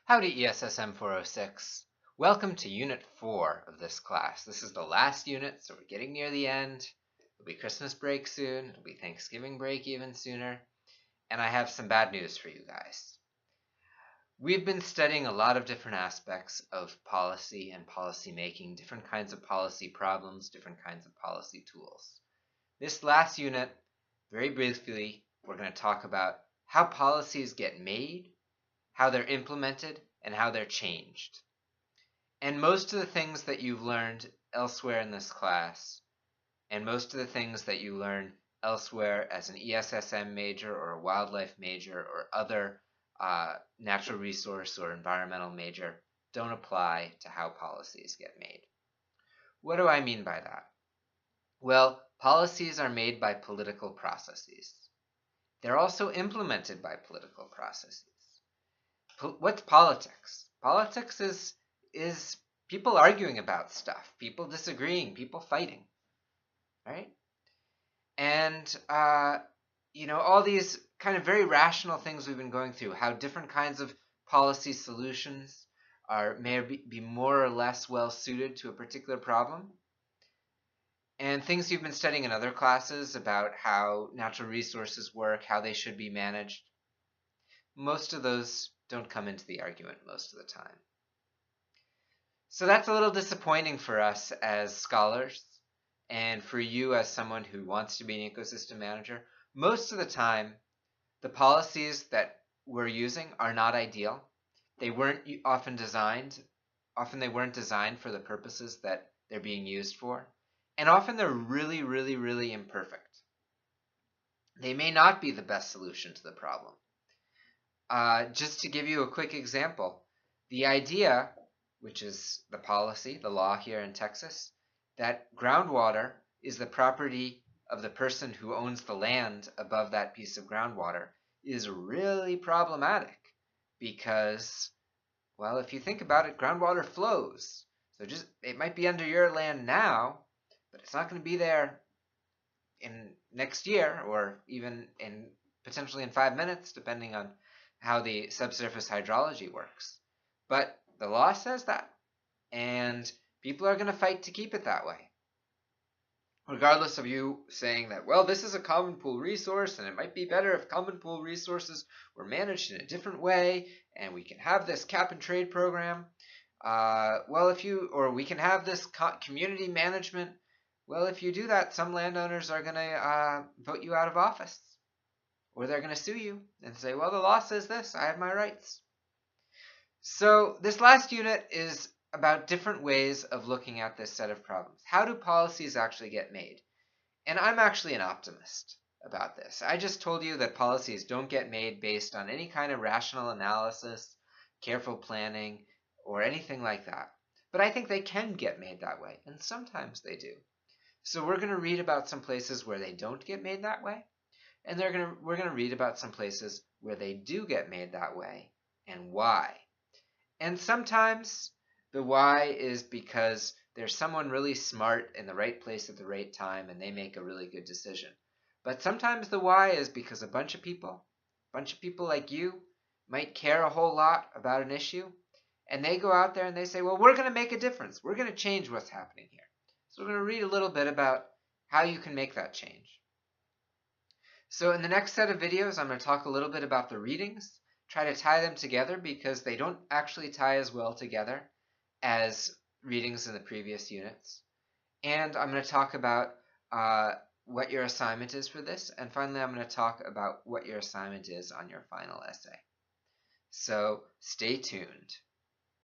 Howdy ESSM 406. Welcome to Unit 4 of this class. This is the last unit, so we're getting near the end. It'll be Christmas break soon. It'll be Thanksgiving break even sooner. And I have some bad news for you guys. We've been studying a lot of different aspects of policy and policy making, different kinds of policy problems, different kinds of policy tools. This last unit, very briefly, we're going to talk about how policies get made, how they're implemented, and how they're changed. And most of the things that you've learned elsewhere in this class, and most of the things that you learn elsewhere as an ESSM major or a wildlife major or other natural resource or environmental major, don't apply to how policies get made. What do I mean by that? Well, policies are made by political processes. They're also implemented by political processes. What's politics? Politics is people arguing about stuff, people disagreeing, people fighting, right? And all these kind of very rational things we've been going through, how different kinds of policy solutions may be more or less well suited to a particular problem, and things you've been studying in other classes about how natural resources work, how they should be managed. Most of those don't come into the argument most of the time. So that's a little disappointing for us as scholars, and for you as someone who wants to be an ecosystem manager. Most of the time, the policies that we're using are not ideal. They weren't often designed for the purposes that they're being used for, and often they're really, really, really imperfect. They may not be the best solution to the problem. Just to give you a quick example, the idea, which is the policy, the law here in Texas, that groundwater is the property of the person who owns the land above that piece of groundwater, is really problematic because, well, if you think about it, groundwater flows. So it might be under your land now, but it's not going to be there in next year or even potentially in 5 minutes, depending on how the subsurface hydrology works. But the law says that, and people are going to fight to keep it that way. Regardless of you saying that, well, this is a common pool resource, and it might be better if common pool resources were managed in a different way, and we can have this cap and trade program. We can have this community management. Well, if you do that, some landowners are going to vote you out of office. Or they're going to sue you and say, well, the law says this, I have my rights. So this last unit is about different ways of looking at this set of problems. How do policies actually get made? And I'm actually an optimist about this. I just told you that policies don't get made based on any kind of rational analysis, careful planning, or anything like that. But I think they can get made that way, and sometimes they do. So we're going to read about some places where they don't get made that way. And we're going to read about some places where they do get made that way and why. And sometimes the why is because there's someone really smart in the right place at the right time and they make a really good decision. But sometimes the why is because a bunch of people like you might care a whole lot about an issue, and they go out there and they say, well, we're going to make a difference. We're going to change what's happening here. So we're going to read a little bit about how you can make that change. So in the next set of videos, I'm going to talk a little bit about the readings, try to tie them together because they don't actually tie as well together as readings in the previous units. And I'm going to talk about what your assignment is for this. And finally, I'm going to talk about what your assignment is on your final essay. So stay tuned.